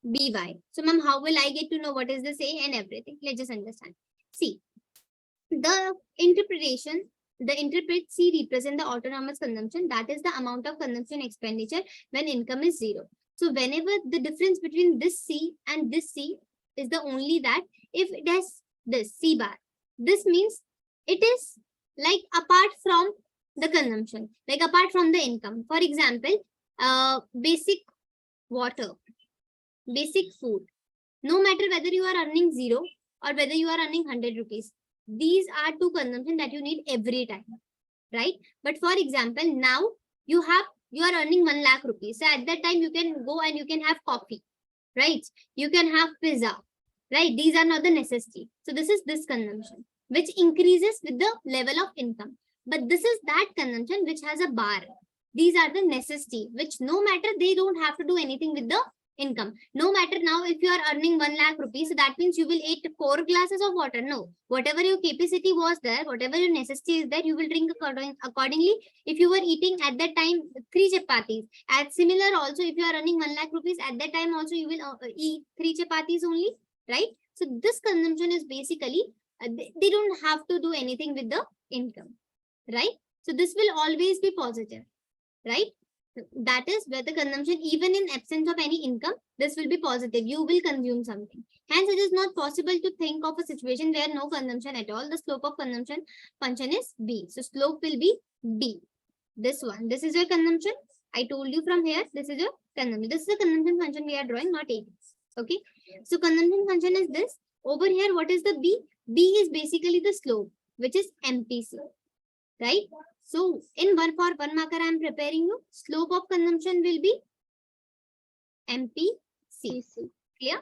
BY. So ma'am, how will I get to know what is the say and everything? Let's just understand. See, the interpretation, the interpret C represent the autonomous consumption. That is the amount of consumption expenditure when income is zero. So whenever the difference between this C and this C is the only that if it has this C bar, this means it is like apart from the consumption, like apart from the income. For example, basic water, basic food. No matter whether you are earning zero or whether you are earning 100 rupees, these are two consumption that you need every time, right? But for example, now you are earning 1 lakh rupees. So at that time you can go and you can have coffee, right? You can have pizza, right? These are not the necessity. So this is this consumption, which increases with the level of income. But this is that consumption which has a bar. These are the necessity, which no matter they don't have to do anything with the income. No matter now if you are earning 1 lakh rupees, so that means you will eat 4 glasses of water. No, whatever your capacity was there, whatever your necessity is there, you will drink accordingly. If you were eating at that time 3 chapatis, at similar also if you are earning 1 lakh rupees, at that time also you will eat 3 chapatis only, right? So this consumption is basically, they don't have to do anything with the income, right? So this will always be positive, right? That is where the consumption, even in absence of any income, this will be positive. You will consume something. Hence, it is not possible to think of a situation where no consumption at all. The slope of consumption function is B. So slope will be B. This one. This is your consumption. I told you from here, this is your consumption. This is the consumption function we are drawing, not A. Okay. So consumption function is this. Over here, what is the B? B is basically the slope, which is MPC. Right? So in 1 for 1 marker, I am preparing you. Slope of consumption will be MPC. Clear?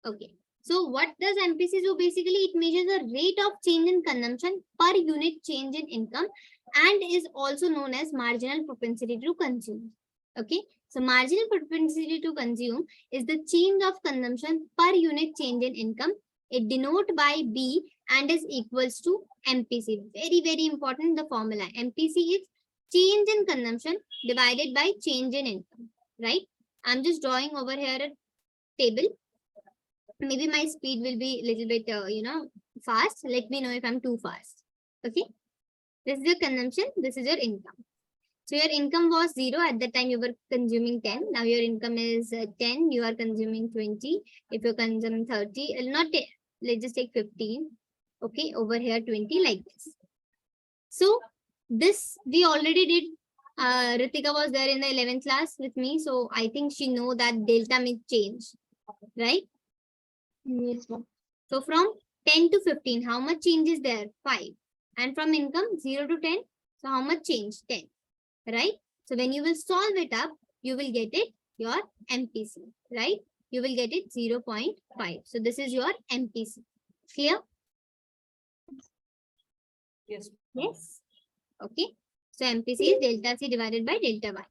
Okay. So what does MPC do? Basically, it measures the rate of change in consumption per unit change in income and is also known as marginal propensity to consume. Okay. So marginal propensity to consume is the change of consumption per unit change in income. It denoted by B and is equals to MPC. Very, very important, the formula. MPC is change in consumption divided by change in income, right? I'm just drawing over here a table. Maybe my speed will be a little bit, fast. Let me know if I'm too fast. Okay. This is your consumption. This is your income. So your income was 0. At that time, you were consuming 10. Now your income is 10. You are consuming 20. If you consume 30, not 10, let's just take 15. Okay, over here 20 like this. So this we already did. Ritika was there in the 11th class with me. So I think she know that delta may change, right? Yes, ma'am. So from 10 to 15, how much change is there? 5. And from income 0 to 10, so how much change? 10. Right? So when you will solve it up, you will get it your MPC, right? You will get it 0.5. So this is your MPC. Clear? Yes. Yes. Okay. So MPC is delta C divided by delta Y.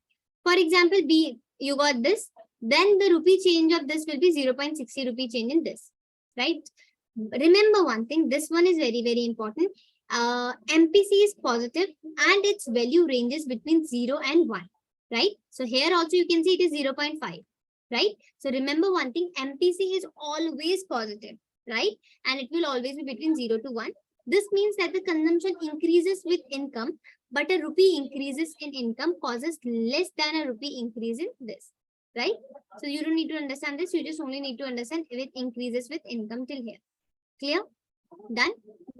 For example, B, you got this. Then the rupee change of this will be 0.60 rupee change in this, right? Remember one thing. This one is very, very important. MPC is positive and its value ranges between 0 and 1, right? So here also you can see it is 0.5, right? So remember one thing, MPC is always positive, right? And it will always be between 0 to 1. This means that the consumption increases with income, but a rupee increases in income causes less than a rupee increase in this, right? So you don't need to understand this. You just only need to understand if it increases with income till here. Clear? Done?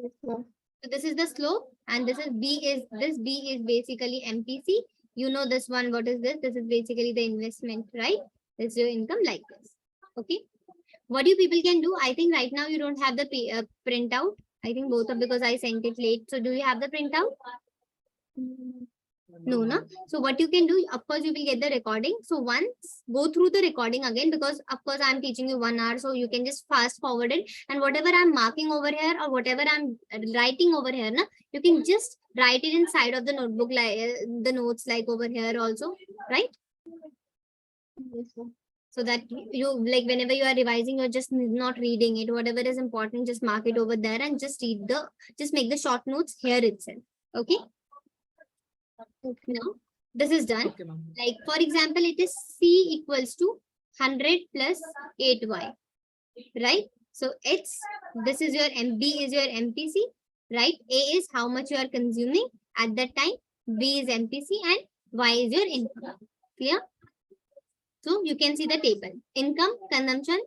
Yes, ma'am. So this is the slope and this B is basically MPC. You know this one, what is this? This is basically the investment, right? This is your income like this. Okay. What you people can do? I think right now you don't have the printout. I think both of, because I sent it late. So do you have the printout? No, no. So what you can do, of course, you will get the recording. So once go through the recording again, because of course I'm teaching you 1 hour, so you can just fast forward it. And whatever I'm marking over here or whatever I'm writing over here, na, you can just write it inside of the notebook, like the notes like over here also, right? Yes, ma'am. So that you, like, whenever you are revising, you're just not reading it. Whatever is important, just mark it over there and just make the short notes here itself. Okay. Okay. Now this is done. Okay, ma'am. Like for example, it is C equals to 100 plus 8y, right? So this is your B is your MPC, right? A is how much you are consuming at that time, B is MPC, and Y is your income. Clear? So you can see the table: income, consumption,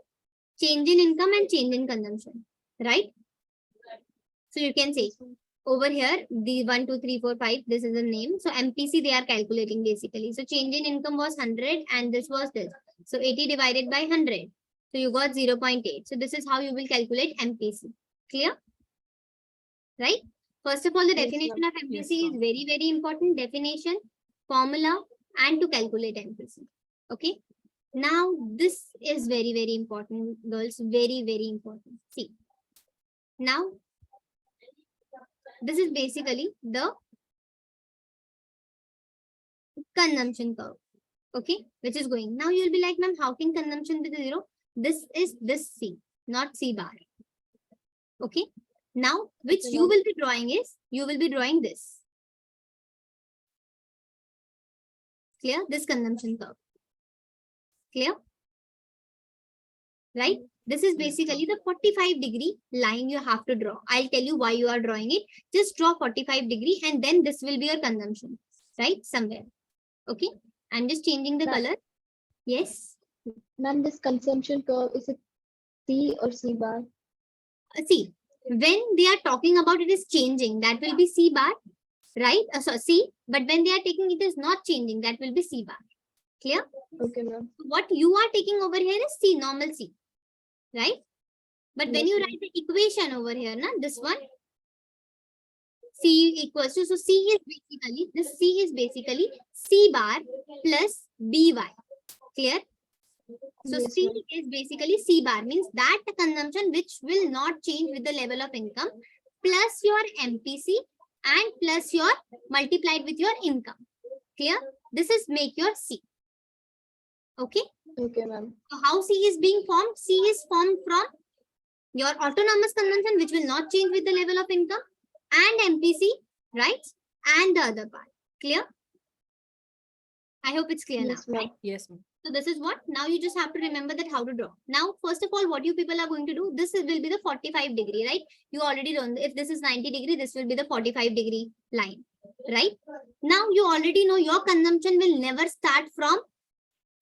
change in income, and change in consumption, right? So you can see over here, the 1, 2, 3, 4, 5, this is the name. So MPC they are calculating basically. So change in income was 100 and this was this. So 80 divided by 100. So you got 0.8. So this is how you will calculate MPC. Clear? Right? First of all, the Yes, definition ma'am. of MPC Yes, is ma'am. very, very important. Definition, formula, and to calculate MPC. Okay. Now, this is very, very important, girls. Very, very important. See. Now, this is basically the consumption curve. Okay, which is going. Now you'll be like, ma'am, how can consumption be 0? This is this C, not C bar. Okay. Now, which Okay, you ma'am. will be drawing is, you will be drawing this. Clear? This consumption curve. Clear? Right? This is Yes, basically the 45-degree line you have to draw. I'll tell you why you are drawing it. Just draw 45-degree and then this will be your consumption. Right? Somewhere. Okay. I'm just changing the Ma'am. color. Yes. Ma'am, this consumption curve, is it C or C bar? See, when they are talking about it is changing, that will be C bar. Right? So C. But when they are taking it is not changing, that will be C bar. Clear? Okay, ma'am. What you are taking over here is C, normal C. Right? But when Yes, you ma'am. write the equation over here, na, this one, C equals to, so C is basically, this C is basically C bar plus BY. Clear? So Yes, C ma'am. is basically C bar, means that consumption which will not change with the level of income, plus your MPC and plus your multiplied with your income. Clear? This is make your C. Okay? Okay, ma'am. So how C is being formed? C is formed from your autonomous consumption, which will not change with the level of income, and MPC, right? And the other part. Clear? I hope it's clear Yes, now, ma'am. right? Yes, ma'am. So this is what, now you just have to remember that how to draw. Now, first of all, what you people are going to do, this will be the 45-degree, right? You already know, if this is 90-degree, this will be the 45-degree line, right? Now you already know your consumption will never start from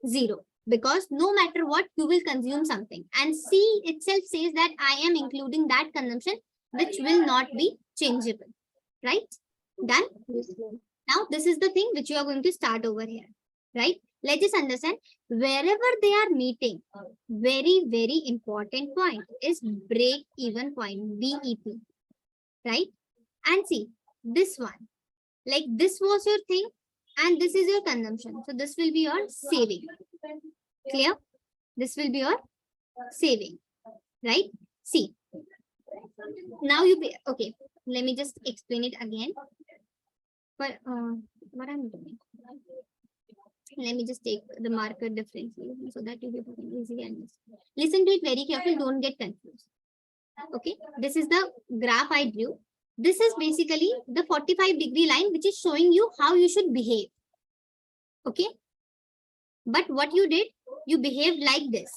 0, because no matter what, you will consume something. And C itself says that I am including that consumption which will not be changeable, right? Done? Yes, ma'am. Now, this is the thing which you are going to start over here, right? Let's just understand, wherever they are meeting, very, very important point is break even point, BEP, right? And see, this one, like this was your thing and this is your consumption. So this will be your saving. Clear? This will be your saving, right? See, now you pay, okay, let me just explain it again. But what I'm doing, let me just take the marker differently so that you people can easily understand. Listen to it very carefully, don't get confused. Okay, this is the graph I drew. This is basically the 45-degree line which is showing you how you should behave. Okay, but what you did, you behaved like this.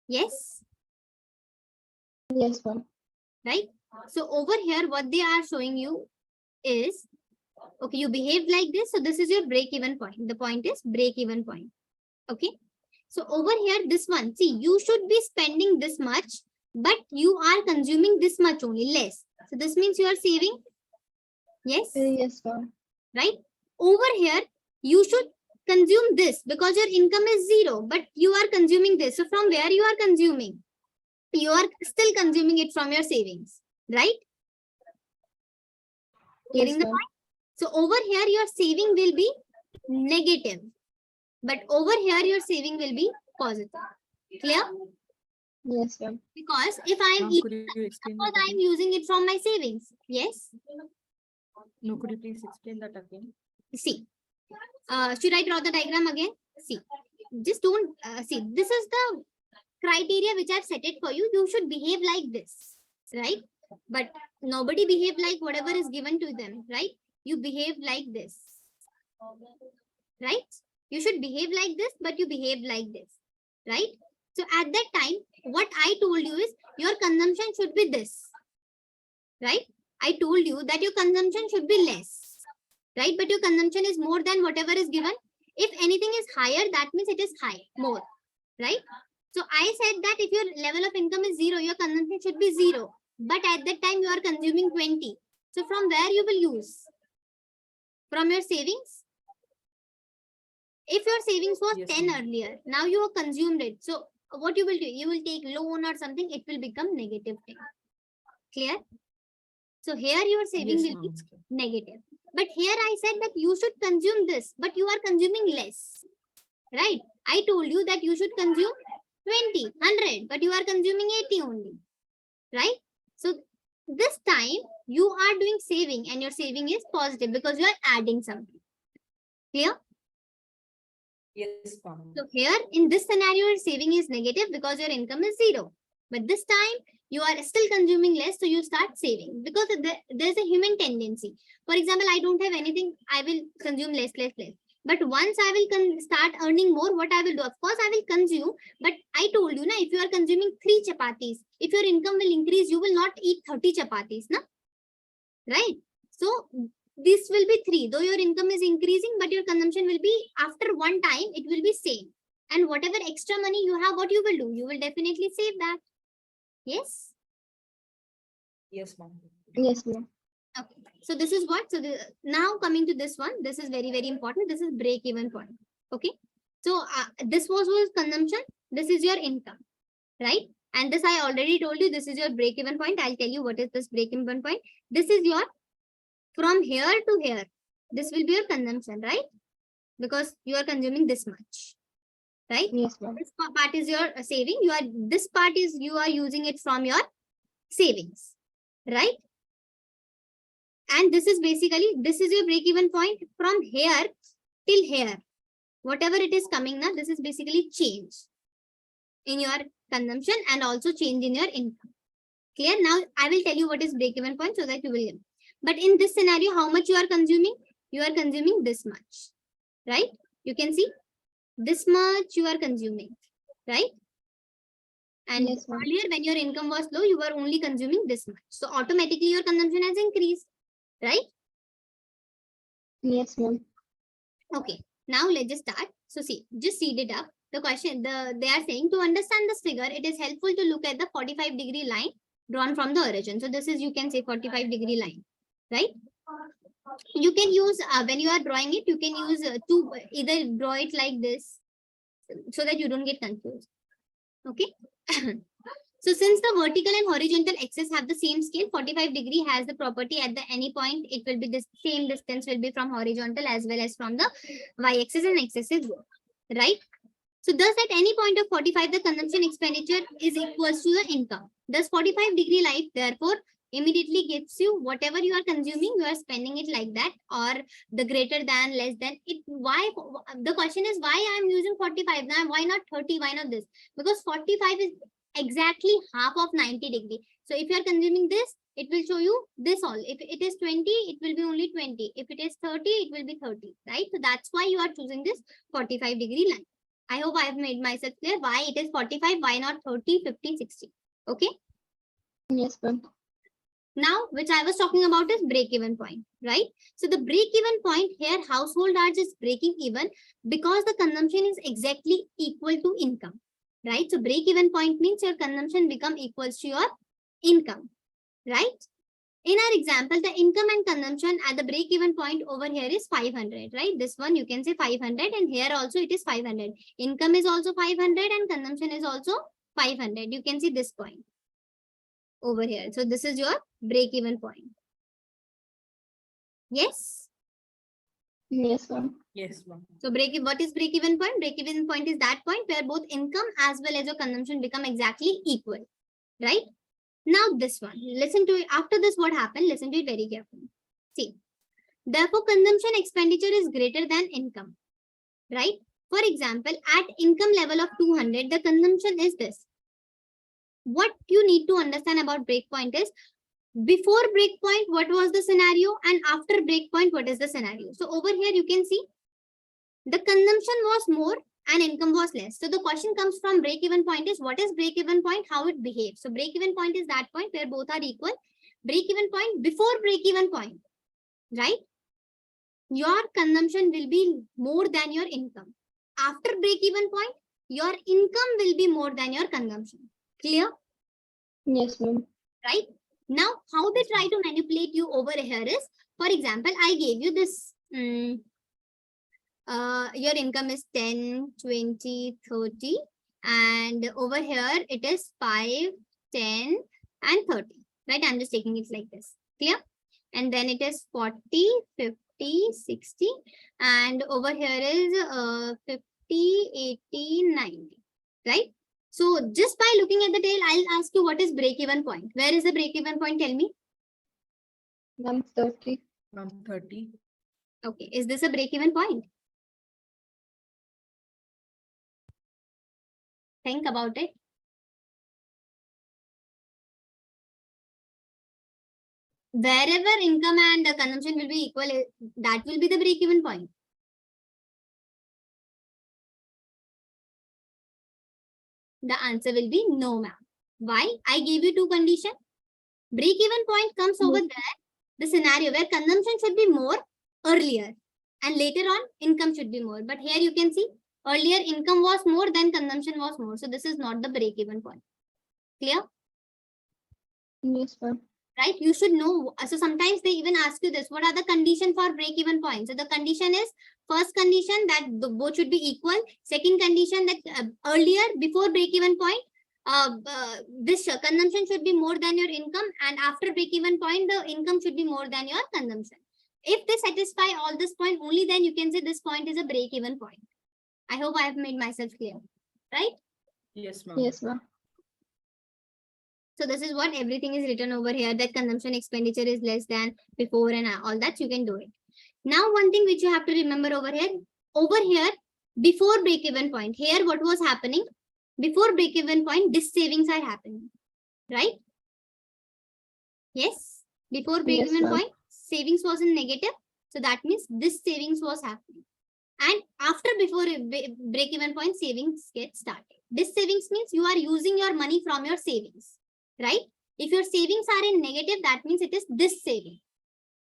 Yes, Yes, ma'am. right? So over here, what they are showing you is, okay, you behaved like this. So this is your break-even point. The point is break-even point. Okay. So over here, this one, see, you should be spending this much, but you are consuming this much only, less. So this means you are saving. Yes. Yes, ma'am. Right? Over here, you should consume this because your income is 0, but you are consuming this. So from where you are consuming? You are still consuming it from your savings, right? Yes, Getting the ma'am. point? So over here, your saving will be negative, but over here, your saving will be positive. Clear? Yes, ma'am. Because if I am Ma'am, could you explain suppose that I am again? using it from my savings. Yes. No, could you please explain that again? See, should I draw the diagram again? See, just don't see. This is the criteria which I've set it for you. You should behave like this, right? But nobody behave like whatever is given to them, right? You behave like this, right? You should behave like this, but you behave like this, right? So at that time, what I told you is your consumption should be this, right? I told you that your consumption should be less, right? But your consumption is more than whatever is given. If anything is higher, that means it is high, more, right? So I said that if your level of income is 0, your consumption should be 0. But at that time, you are consuming 20. So from where you will use? From your savings? If your savings was Yes, 10 ma'am. earlier, now you have consumed it. So what you will do? You will take loan or something, it will become negative 10. Clear? So here your saving Yes, will be ma'am. negative. But here I said that you should consume this, but you are consuming less, right? I told you that you should consume 20, 100, but you are consuming 80 only, right? So this time you are doing saving and your saving is positive because you are adding something. Clear? Yes, ma'am. So here in this scenario, your saving is negative because your income is 0. But this time you are still consuming less, so you start saving because there's a human tendency. For example, I don't have anything, I will consume less. But once I will start earning more, what I will do? Of course, I will consume. But I told you, if you are consuming 3 chapatis, if your income will increase, you will not eat 30 chapatis, na? Right? So this will be 3. Though your income is increasing, but your consumption will be, after one time, it will be same. And whatever extra money you have, what you will do? You will definitely save that. Yes? Yes, ma'am. Yes, ma'am. Okay. So this is what? So now coming to this one, this is very, very important. This is break-even point. Okay. So this was consumption. This is your income, right? And this I already told you, this is your break-even point. I'll tell you what is this break-even point. This is your, from here to here, this will be your consumption, right? Because you are consuming this much, right? Yes, ma'am. This part is your saving. This part is you are using it from your savings, right? And this is basically, this is your break-even point from here till here. Whatever it is coming now, this is basically change in your consumption and also change in your income. Clear? Now I will tell you what is break-even point so that you will. But in this scenario, how much you are consuming? You are consuming this much, right? You can see this much you are consuming, right? And Yes, ma'am. earlier when your income was low, you were only consuming this much. So automatically your consumption has increased, right? Yes, ma'am. Okay, now let's just start. So see, just seed it up. The question, they are saying to understand this figure, it is helpful to look at the 45-degree line drawn from the origin. So this is, you can say 45-degree line, right? You can use, when you are drawing it, you can use to either draw it like this so that you don't get confused. Okay. So since the vertical and horizontal axis have the same scale, 45-degree has the property at the any point, it will be the same distance will be from horizontal as well as from the y-axis and x-axis, right? So thus at any point of 45, the consumption expenditure is equals to the income. Thus 45-degree life, therefore, immediately gives you whatever you are consuming, you are spending it like that, or the greater than, less than. It why the question is why I am using 45 now? Why not 30? Why not this? Because 45 is exactly half of 90-degree. So if you are consuming this, it will show you this all. If it is 20, it will be only 20. If it is 30, it will be 30, right? So that's why you are choosing this 45-degree line. I hope I have made myself clear why it is 45, why not 30, 50, 60. Okay. Yes, ma'am. Now, which I was talking about is break-even point, right? So the break-even point here, household are just breaking even because the consumption is exactly equal to income, right? So break-even point means your consumption become equals to your income, right? In our example, the income and consumption at the break-even point over here is 500, right? This one you can say 500 and here also it is 500. Income is also 500 and consumption is also 500. You can see this point over here. So this is your break-even point. Yes? Yes, ma'am. Yes, ma'am. So what is break-even point? Break-even point is that point where both income as well as your consumption become exactly equal, right? Now this one, listen to it. After this, what happened? Listen to it very carefully. See, therefore, consumption expenditure is greater than income, right? For example, at income level of 200, the consumption is this. What you need to understand about breakpoint is, before breakpoint, what was the scenario? And after breakpoint, what is the scenario? So over here, you can see The consumption was more and income was less. So the question comes from break-even point is what is break-even point, how it behaves. So break-even point is that point where both are equal. Break-even point, before break-even point, right? Your consumption will be more than your income. After break-even point, your income will be more than your consumption. Clear? Yes, ma'am. Right? Now, how they try to manipulate you over here is, for example, I gave you this. Your income is 10, 20, 30, and over here it is 5, 10, and 30. Right? I'm just taking it like this. Clear? And then it is 40, 50, 60, and over here is 50, 80, 90. Right? So just by looking at the tail, I'll ask you what is break-even point. Where is the break-even point? Tell me. Ma'am, 30. Ma'am, 30. Okay. Is this a break-even point? Think about it. Wherever income and consumption will be equal, that will be the break-even point. The answer will be no, ma'am. Why? I gave you two conditions. Break-even point comes over there, the scenario where consumption should be more earlier, and later on income should be more. But here you can see earlier income was more than consumption was more. So this is not the break-even point. Clear? Yes, ma'am. Right? You should know. So sometimes they even ask you this, what are the condition for break-even point? So the condition is, first condition that both should be equal. Second condition that earlier, before break-even point, this consumption should be more than your income, and after break-even point, the income should be more than your consumption. If they satisfy all this point, only then you can say this point is a break-even point. I hope I have made myself clear, right? Yes, ma'am. Yes, ma'am. So this is what everything is written over here, that consumption expenditure is less than before and all that, you can do it. Now, one thing which you have to remember over here, before break-even point, here what was happening? Before break-even point, this savings are happening, right? Yes, before break-even point, savings was in negative. So that means this savings was happening. And after before break-even point, savings get started. This savings means you are using your money from your savings, right? If your savings are in negative, that means it is this saving,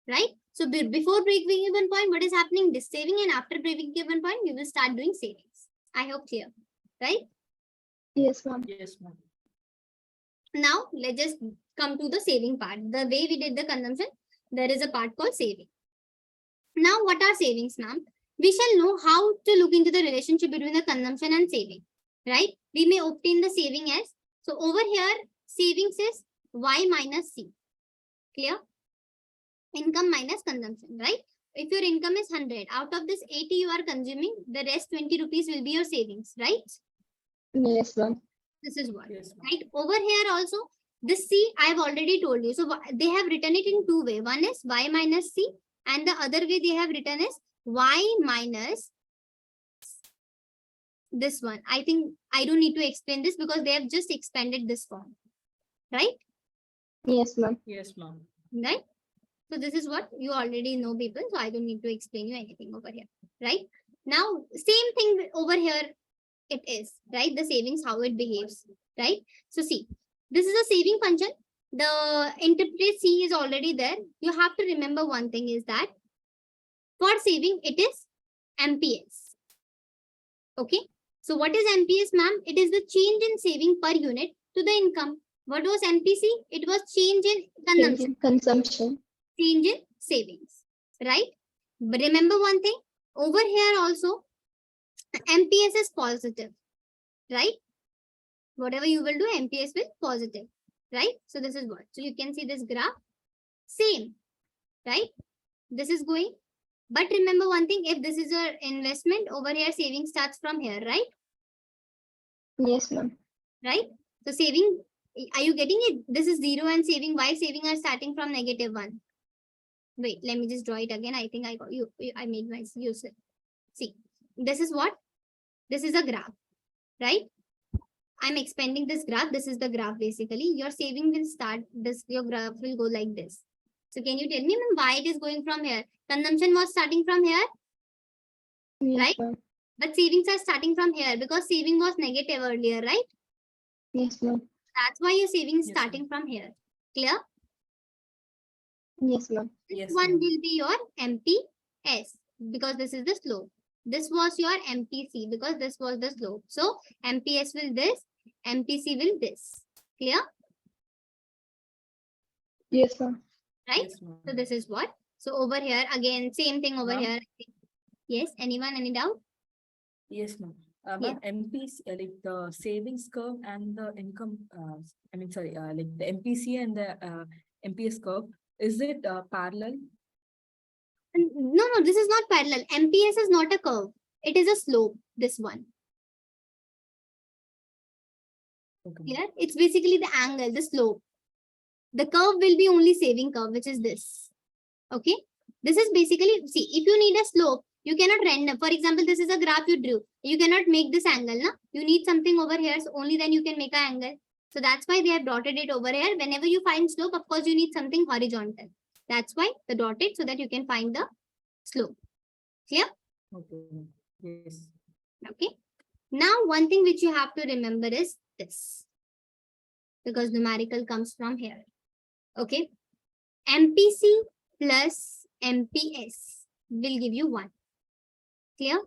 right? So before break-even point, what is happening? This saving, and after break-even point, you will start doing savings. I hope clear, right? Yes, ma'am. Yes, ma'am. Now, let's just come to the saving part. The way we did the consumption, there is a part called saving. Now, what are savings, ma'am? We shall know how to look into the relationship between the consumption and saving, right? We may obtain the saving as, so over here, savings is Y minus C. Clear? Income minus consumption, right? If your income is 100, out of this 80 you are consuming, the rest 20 rupees will be your savings, right? Yes, ma'am. This is what, Yes, ma'am. right? Over here also, this C I have already told you. So they have written it in two ways. One is Y minus C, and the other way they have written is Y minus this one. I think I don't need to explain this because they have just expanded this form, right? Yes, ma'am. Yes, ma'am. Right? So this is what you already know, people. So I don't need to explain you anything over here, right? Now, same thing over here it is, right? The savings, how it behaves, right? So see, this is a saving function. The interpret C is already there. You have to remember one thing is that for saving, it is MPS. Okay. So what is MPS, ma'am? It is the change in saving per unit to the income. What was MPC? It was change in Change consumption. in consumption. Change in savings, right? But remember one thing, over here also, MPS is positive, right? Whatever you will do, MPS will positive, right? So this is what. So you can see this graph, same, right? This is going. But remember one thing, if this is your investment, over here saving starts from here, right? Yes, ma'am. Right? So saving, are you getting it? This is 0 and saving. Why saving are starting from -1? Wait, let me just draw it again. I think I got you. I made my use it. See, this is what? This is a graph, right? I'm expanding this graph. This is the graph basically. Your saving will start, this, your graph will go like this. So can you tell me why it is going from here? Consumption was starting from here. Yes, right? ma'am. But savings are starting from here because saving was negative earlier, right? Yes, ma'am. That's why your saving is Yes, ma'am. starting from here. Clear? Yes, ma'am. This Yes, one ma'am. will be your MPS because this is the slope. This was your MPC because this was the slope. So MPS will this, MPC will this. Clear? Yes, ma'am. Right? Yes, ma'am. So this is what. So over here again, same thing over Ma'am? here. Yes. Anyone? Any doubt? Yes, ma'am. Ma'am, MPC, like the savings curve and the income, like the MPC and the MPS curve, is it parallel? No, no, this is not parallel. MPS is not a curve. It is a slope. This one. Okay. Clear? It's basically the angle, the slope. The curve will be only saving curve, which is this. Okay. This is basically, see, if you need a slope, you cannot render. For example, this is a graph you drew. You cannot make this angle. No? You need something over here. So only then you can make an angle. So that's why they have dotted it over here. Whenever you find slope, of course, you need something horizontal. That's why the dotted so that you can find the slope. Clear? Okay. Yes. Okay. Now, one thing which you have to remember is this. Because numerical comes from here. Okay. MPC plus MPS will give you 1. Clear?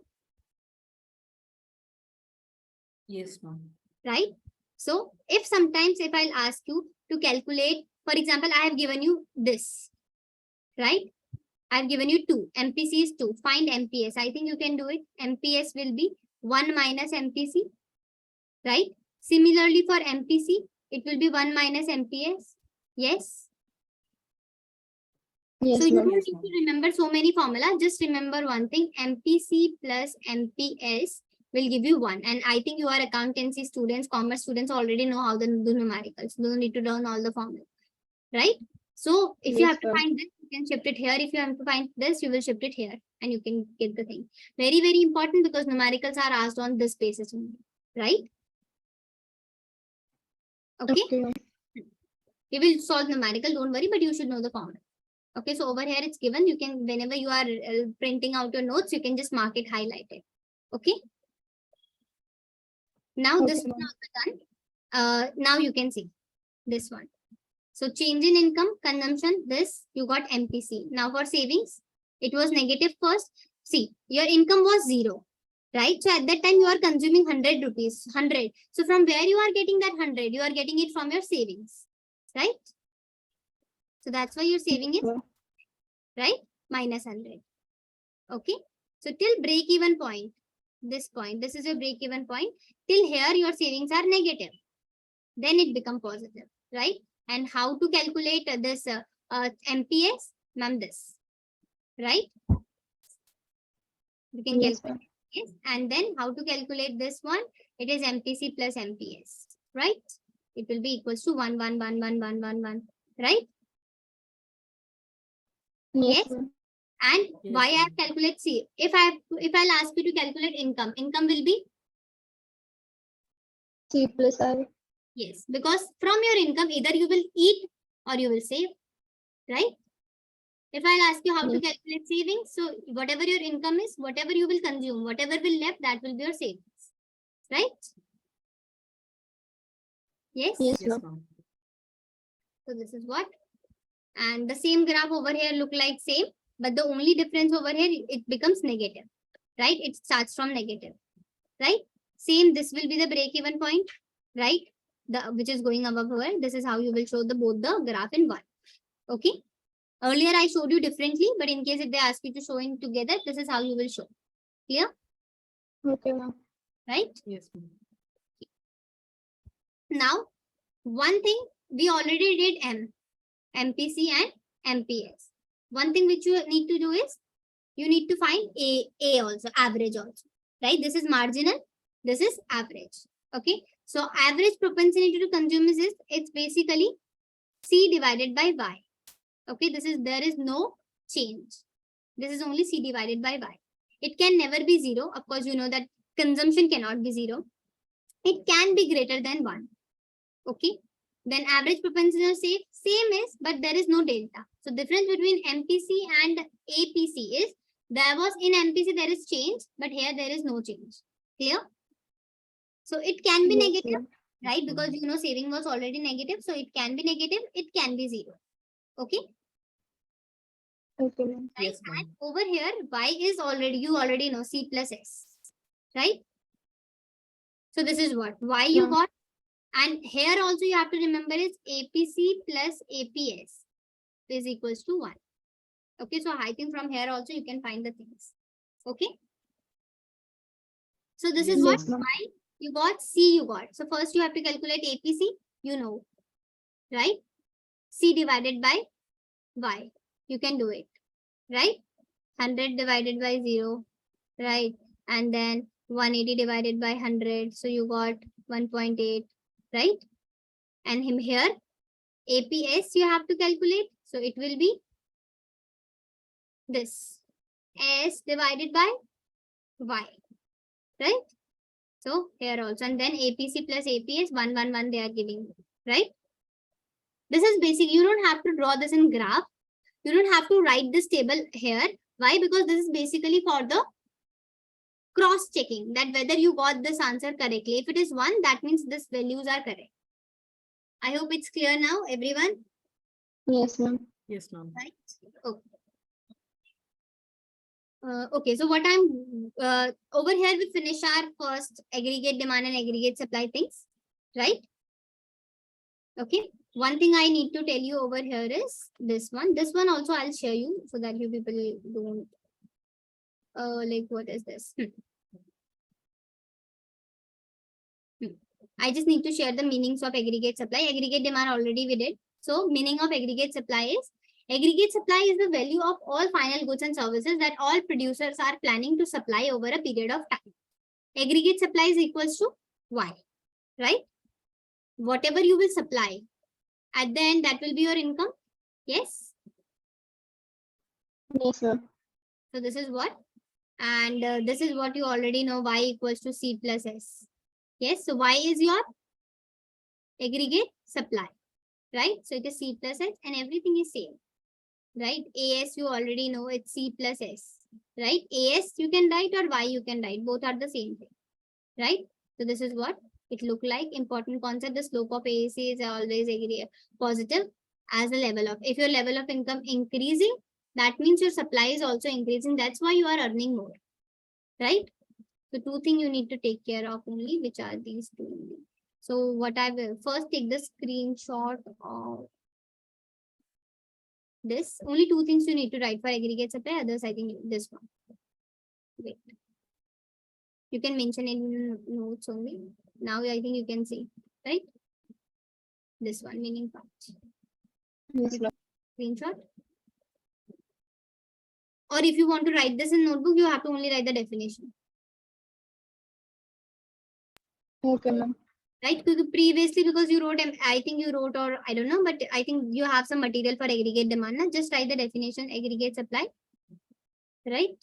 Yes, ma'am. Right? So if sometimes if I'll ask you to calculate, for example, I have given you this, right? I've given you 2. MPC is 2. Find MPS. I think you can do it. MPS will be 1 minus MPC, right? Similarly for MPC, it will be 1 minus MPS. Yes. Yes, So you ma'am. don't Yes, need ma'am. to remember so many formula. Just remember one thing. MPC plus MPS will give you 1. And I think you are accountancy students, commerce students already know how to do numericals. You don't need to learn all the formula, right? So if you Yes, have to ma'am. find this, you can shift it here. If you have to find this, you will shift it here and you can get the thing. Very, very important because numericals are asked on this basis only, right? Okay. Okay, ma'am. You will solve numerical, don't worry, but you should know the formula. Okay, so over here it's given. You can, whenever you are printing out your notes, you can just mark it highlighted. Okay. Now Okay, this is ma'am. done. Now you can see this one. So change in income, consumption, this you got MPC. Now for savings, it was negative first. See, your income was 0, right? So at that time you are consuming 100 rupees, 100. So from where you are getting that 100? You are getting it from your savings, right? So that's why your saving is, Ma'am. right? Minus 100. Okay. So till break even point, this is your break even point. Till here your savings are negative. Then it become positive, right? And how to calculate this MPS? Ma'am, this, right? You can Yes, calculate ma'am. this. And then how to calculate this one? It is MPC plus MPS, right? It will be equals to 1, 1, 1, 1, 1, 1, 1, right? Yes, Yes. ma'am. And Yes, why I ma'am. have calculate? See, if I'll ask you to calculate income, income will be, C plus I. yes, because from your income either you will eat or you will save, right? If I'll ask you how to Yes. calculate savings, so whatever your income is, whatever you will consume, whatever will left, that will be your savings, right? Yes. Yes, Yes, ma'am. ma'am. So this is what, and the same graph over here look like same, but the only difference over here it becomes negative, right? It starts from negative, right? Same. This will be the break even point, right? The which is going above here. This is how you will show the both the graph in one. Okay. Earlier I showed you differently, but in case if they ask you to show in together, this is how you will show. Clear? Okay, ma'am. Right? Yes, ma'am. Now, one thing we already did MPC and MPS. One thing which you need to do is you need to find A also, average also. Right? This is marginal. This is average. Okay. So average propensity to consume is it's basically C divided by Y. Okay. There is no change. This is only C divided by Y. It can never be 0. Of course, you know that consumption cannot be 0. It can be greater than 1. Okay. Then average propensity of same is, but there is no delta. So difference between MPC and APC is There was in MPC there is change, but here there is no change. Clear? So it can be Yes, negative, ma'am. right? Because you know saving was already negative, so it can be negative, it can be zero. Okay, Okay, ma'am. right? Yes, And ma'am. over here, y is already, you already know, c plus s, right? So this is what y you Ma'am. got, and here also you have to remember is APC plus APS is equals to 1. Okay, so I think from here also you can find the things. Okay, so this Yes, is what Yes, ma'am. y you got, c you got. So first you have to calculate APC, you know, right? C divided by y, you can do it, right? 100 divided by 0, right? And then 180 divided by 100, so you got 1.8, right? And him here APS you have to calculate, so it will be this s divided by y, right? So here also, and then APC plus APS 111 they are giving, right? This is basic. You don't have to draw this in graph. You don't have to write this table here. Why? Because this is basically for the cross checking that whether you got this answer correctly. If it is 1, that means these values are correct. I hope it's clear now, everyone. Yes, ma'am. yes, ma'am. Right? Okay. Okay, so what I'm over here, we finish our first aggregate demand and aggregate supply things, right? Okay. One thing I need to tell you over here is this one. This one also I'll share you so that you people don't like what is this? I just need to share the meanings of aggregate supply. Aggregate demand already we did. So meaning of aggregate supply is aggregate supply is the value of all final goods and services that all producers are planning to supply over a period of time. Aggregate supply is equals to Y, right? Whatever you will supply, at the end that will be your income. Yes. Yes, ma'am. So this is what, and this is what you already know, Y equals to C plus S. Yes. So Y is your aggregate supply, right? So it is C plus S and everything is same, right? AS you already know it's C plus S, right? AS you can write or Y you can write. Both are the same thing, right? So this is what it look like. Important concept, the slope of AAC is always positive as a level of, if your level of income increasing, that means your supply is also increasing. That's why you are earning more, right? So two things you need to take care of only, which are these two only. So what I will first take the screenshot of this. Only two things you need to write for aggregate supply. Others, I think this one. Wait. You can mention in notes only. Now I think you can see, right? This one, meaning part. Yes, ma'am. Screenshot. Or if you want to write this in notebook, you have to only write the definition, Okay, ma'am. right? Because previously, because you wrote, I think you wrote, or I don't know, but I think you have some material for aggregate demand. Na? Just write the definition, aggregate supply, right?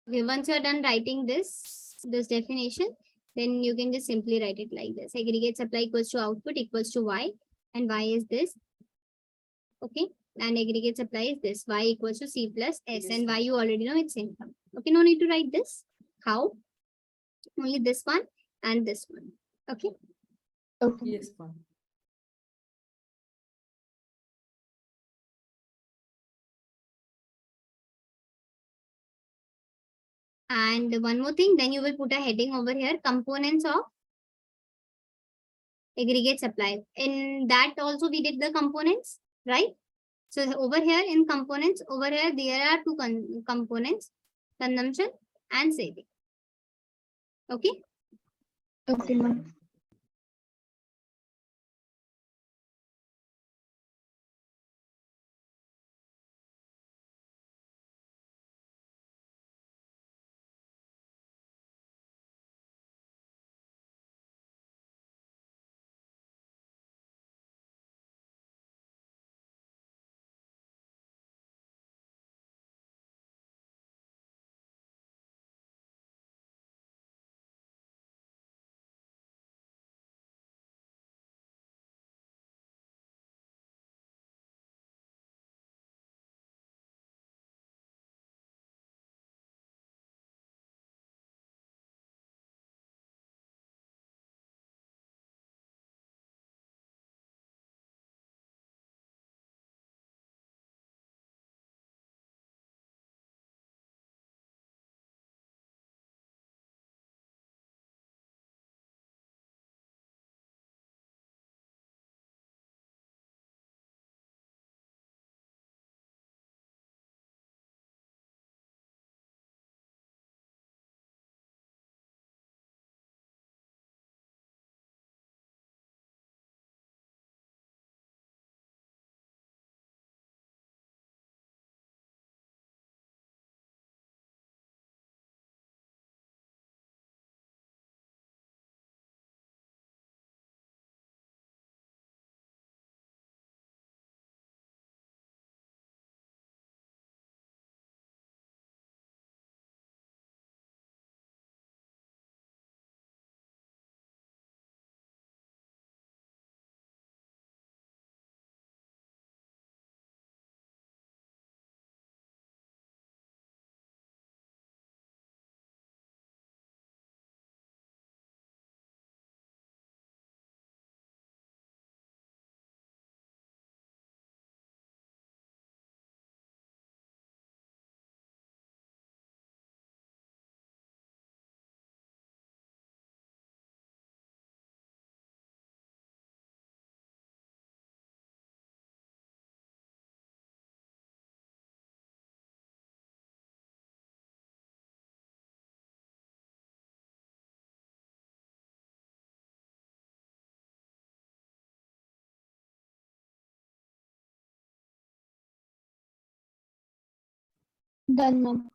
Okay, once you're done writing this definition, then you can just simply write it like this. Aggregate supply equals to output equals to y, and y is this. Okay, and aggregate supply is this. Y equals to C plus S, Yes, and y ma'am. you already know it's income. Okay, no need to write this. How? Only this one and this one. Okay. Okay. Yes, ma'am. And one more thing, then you will put a heading over here, components of aggregate supply. In that also we did the components, right? So over here in components, over here there are two components, consumption and saving. Okay. Okay, ma'am. Done, ma'am.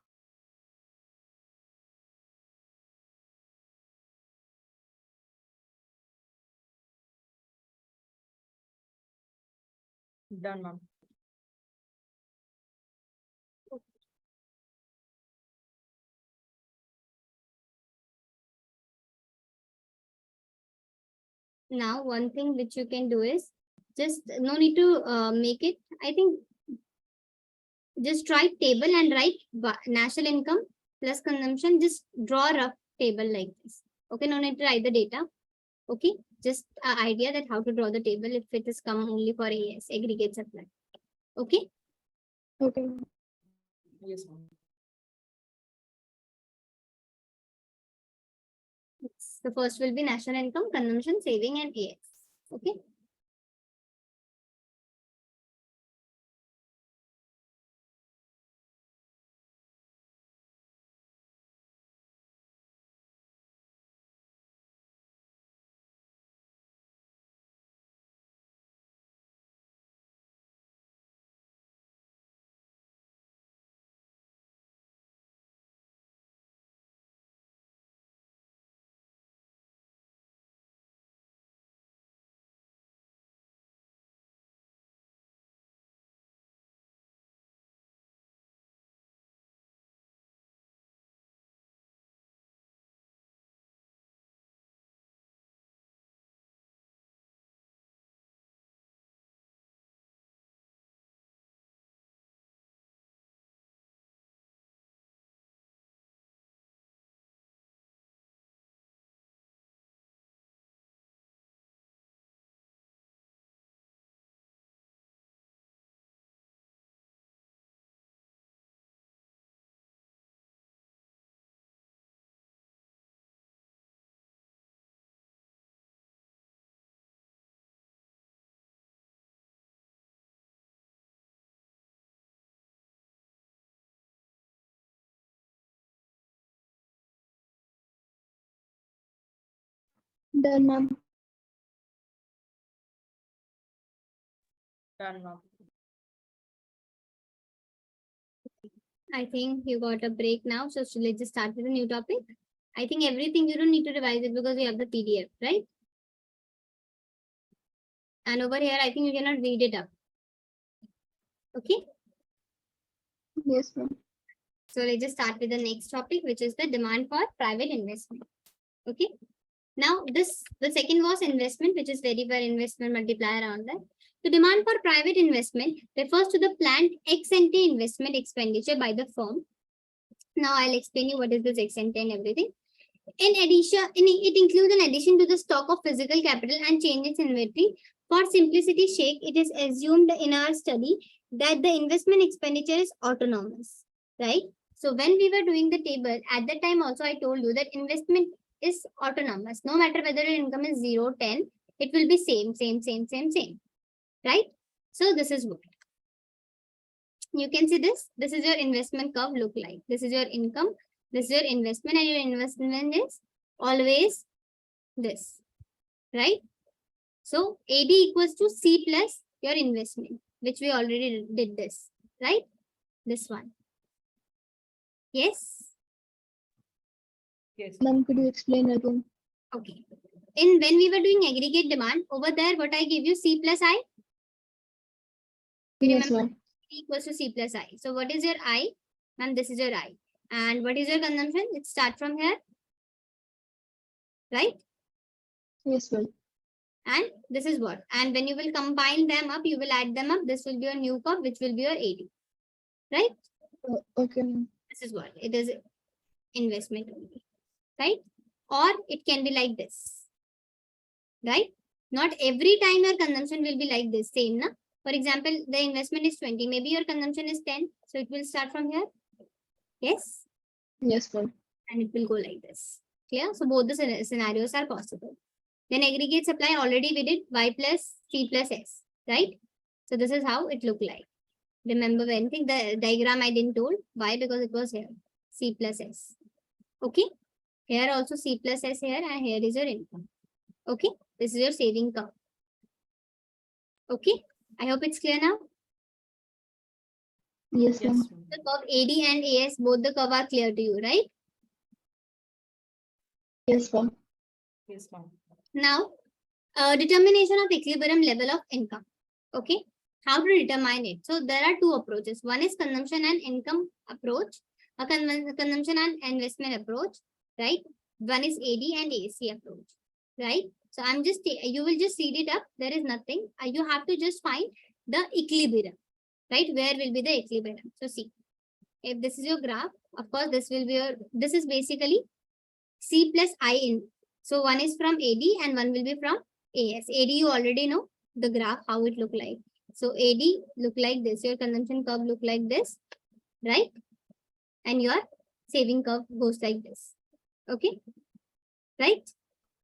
Done, ma'am. Now one thing which you can do is just no need to make it. I think just write table and write national income plus consumption. Just draw a rough table like this. Okay, no need to write the data. Okay, just an idea that how to draw the table if it is come only for AS, aggregate supply. Okay. Okay. Yes, ma'am. The first will be national income, consumption, saving, and AS. Okay. Done, ma'am. Done, ma'am. I think you got a break now. So let's just start with a new topic. I think everything you don't need to revise it because we have the PDF, right? And over here, I think you cannot read it up. Okay. Yes, ma'am. So let's just start with the next topic, which is the demand for private investment. Okay. Now the second was investment, which is very well investment multiplier on that. The demand for private investment refers to the planned ex ante investment expenditure by the firm. Now I'll explain you what is this ex ante and everything. In addition, it includes an addition to the stock of physical capital and changes in inventory. For simplicity's sake, it is assumed in our study that the investment expenditure is autonomous, right? So when we were doing the table, at that time also I told you that investment is autonomous. No matter whether your income is 0, 10, it will be same, right? So this is what. You can see this. This is your investment curve look like. This is your income. This is your investment, and your investment is always this, right? So AD equals to C plus your investment, which we already did this, right? This one. Yes? Yes. Ma'am, could you explain again? Okay. In when we were doing aggregate demand, over there, what I gave you, C plus I? You Yes, remember? ma'am. C equals to C plus I. So what is your I? Ma'am, this is your I. And what is your consumption? It starts from here, right? Yes, ma'am. And this is what. And when you will combine them up, you will add them up. This will be your new curve, which will be your AD, right? Okay, ma'am. This is what. It is investment only, right? Or it can be like this, right? Not every time your consumption will be like this, same, na? For example, the investment is 20. Maybe your consumption is 10. So it will start from here. Yes? Yes, ma'am. And it will go like this. Clear? So both the scenarios are possible. Then aggregate supply already we did Y plus C plus S, right? So this is how it looked like. Remember when thing the diagram I didn't told. Why? Because it was here. C plus S. Okay. Here also C plus S here, and here is your income. Okay. This is your saving curve. Okay. I hope it's clear now. Yes, Yes, ma'am. ma'am. The curve AD and AS, both the curve are clear to you, right? Yes, ma'am. Yes, ma'am. Now, determination of equilibrium level of income. Okay. How to determine it? So there are two approaches. One is consumption and income approach, a consumption and investment approach, right? One is AD and AC approach, right? So I'm just, you will just read it up. There is nothing. You have to just find the equilibrium, right? Where will be the equilibrium? So see, if this is your graph, of course, this will be your, this is basically C plus I in. So one is from AD and one will be from AS. AD you already know the graph, how it look like. So AD look like this. Your consumption curve look like this, right? And your saving curve goes like this. Okay, right?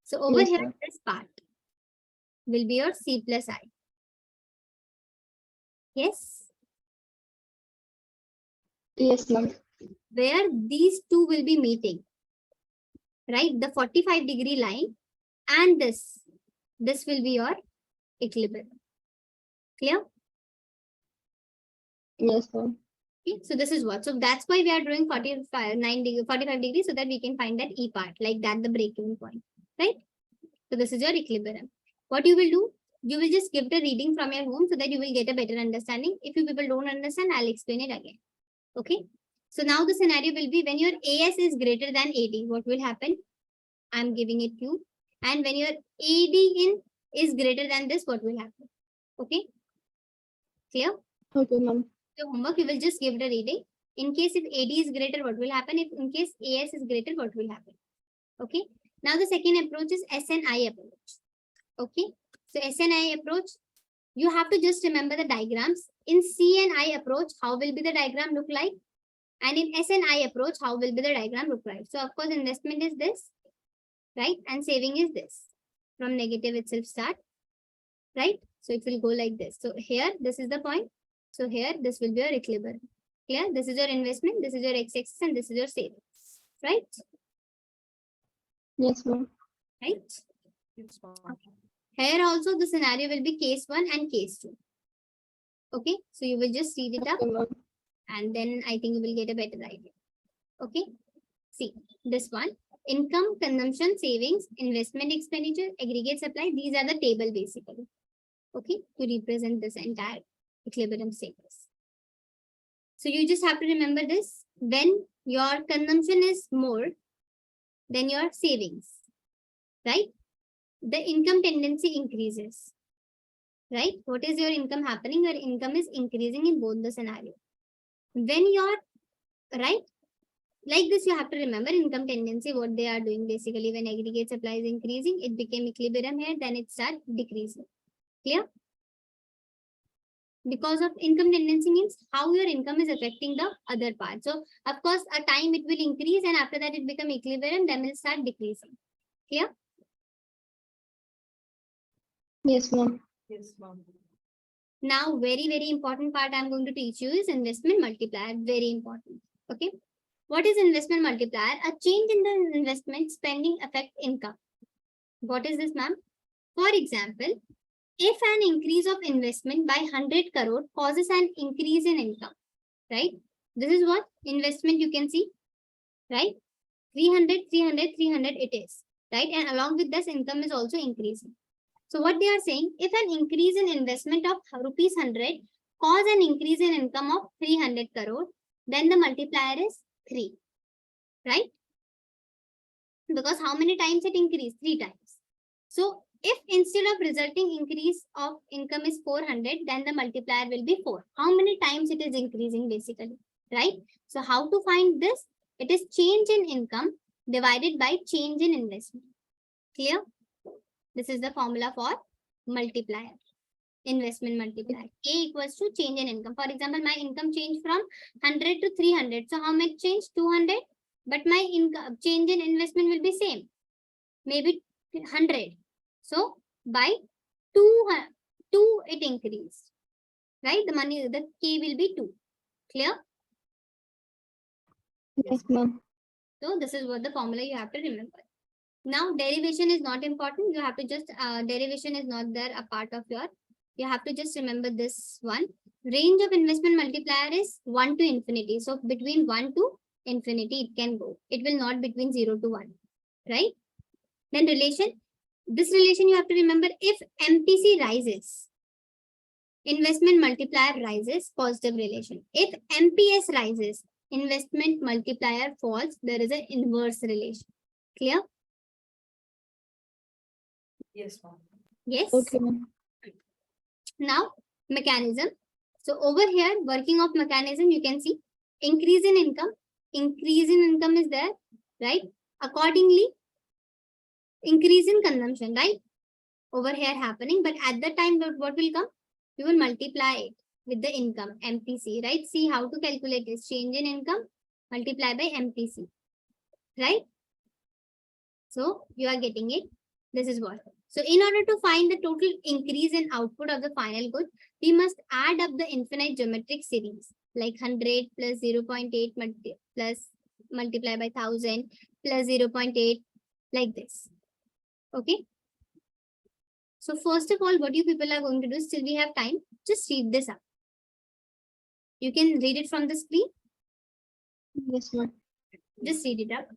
So over Yes, here, ma'am. this part will be your C plus I. Yes, Yes, ma'am. where these two will be meeting, right? The 45-degree line and this will be your equilibrium. Clear? Yes, ma'am. Okay, so this is what. So that's why we are drawing 45 degrees so that we can find that E part, like that the breaking point, right? So this is your equilibrium. What you will do, you will just give the reading from your home so that you will get a better understanding. If you people don't understand, I'll explain it again. Okay. So now the scenario will be when your AS is greater than AD, what will happen? I'm giving it to you. And when your AD in is greater than this, what will happen? Okay. Clear? Okay, ma'am. Your homework, you will just give the reading. In case if AD is greater, what will happen? If in case AS is greater, what will happen? Okay. Now the second approach is SNI approach. Okay. So SNI approach, you have to just remember the diagrams. In CNI approach, how will be the diagram look like? And in SNI approach, how will be the diagram look like? So of course, investment is this, right? And saving is this. From negative itself start, right? So it will go like this. So here, this is the point. So here, this will be your equilibrium. Clear? This is your investment, this is your x-axis, and this is your savings, right? Yes, ma'am. Right? Yes, ma'am. Okay. Here also the scenario will be case 1 and case 2. Okay, so you will just read it up Okay, ma'am. and then I think you will get a better idea. Okay, see this one: income, consumption, savings, investment, expenditure, aggregate, supply. These are the table basically. Okay, to represent this entire equilibrium status. So you just have to remember this: when your consumption is more than your savings, right? The income tendency increases, right? What is your income happening? Your income is increasing in both the scenario. When you're right, like this, you have to remember income tendency, what they are doing basically. When aggregate supply is increasing, it became equilibrium here, then it start decreasing. Clear? Because of income tendency means how your income is affecting the other part. So of course, a time it will increase and after that it become equilibrium, then will start decreasing. Clear? Yes, ma'am. Yes, ma'am. Now, very important part I'm going to teach you is investment multiplier. Very important. Okay. What is investment multiplier? A change in the investment spending affect income. What is this, ma'am? For example, if an increase of investment by 100 crore causes an increase in income, right? This is what investment you can see, right? 300, 300, 300 it is, right? And along with this, income is also increasing. So what they are saying, if an increase in investment of rupees 100 cause an increase in income of 300 crore, then the multiplier is 3, right? Because how many times it increased? 3 times. So if instead of resulting increase of income is 400, then the multiplier will be 4. How many times it is increasing basically, right? So how to find this? It is change in income divided by change in investment. Clear? This is the formula for multiplier, investment multiplier. A equals to change in income. For example, my income changed from 100 to 300. So how much change? 200. But my income change in investment will be same, maybe 100. So by 2, 2 it increased, right? The money, the K will be 2. Clear? Yes, ma'am. So this is what the formula you have to remember. Now derivation is not important. You have to just, derivation is not there a part of your, you have to just remember this one. Range of investment multiplier is 1 to infinity. So between 1 to infinity it can go. It will not between 0 to 1, right? Then relation, this relation you have to remember: if MPC rises, investment multiplier rises, positive relation. If MPS rises, investment multiplier falls, there is an inverse relation. Clear? Yes, ma'am. Yes. Okay, ma'am. Now, mechanism. So over here, working of mechanism, you can see increase in income. Increase in income is there, right? Accordingly, increase in consumption, right? Over here happening, but at the time, what will come? You will multiply it with the income, MPC, right? See how to calculate this. Change in income, multiply by MPC, right? So you are getting it. This is what. So in order to find the total increase in output of the final good, we must add up the infinite geometric series, like 100 plus 0.8 plus multiply by 1000 plus 0.8, like this. Okay. So first of all, what you people are going to do, still we have time, just read this up. You can read it from the screen. Yes, ma'am. Just read it up.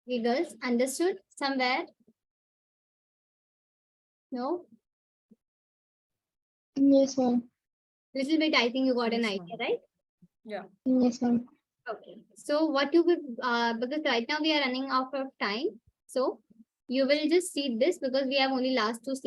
You girls understood somewhere? No? Yes, ma'am. Little bit, I think you got an Yes, idea, ma'am. right? Yeah. Yes, ma'am. Okay. So what you would, because right now we are running out of time. So you will just see this because we have only last 2 slides.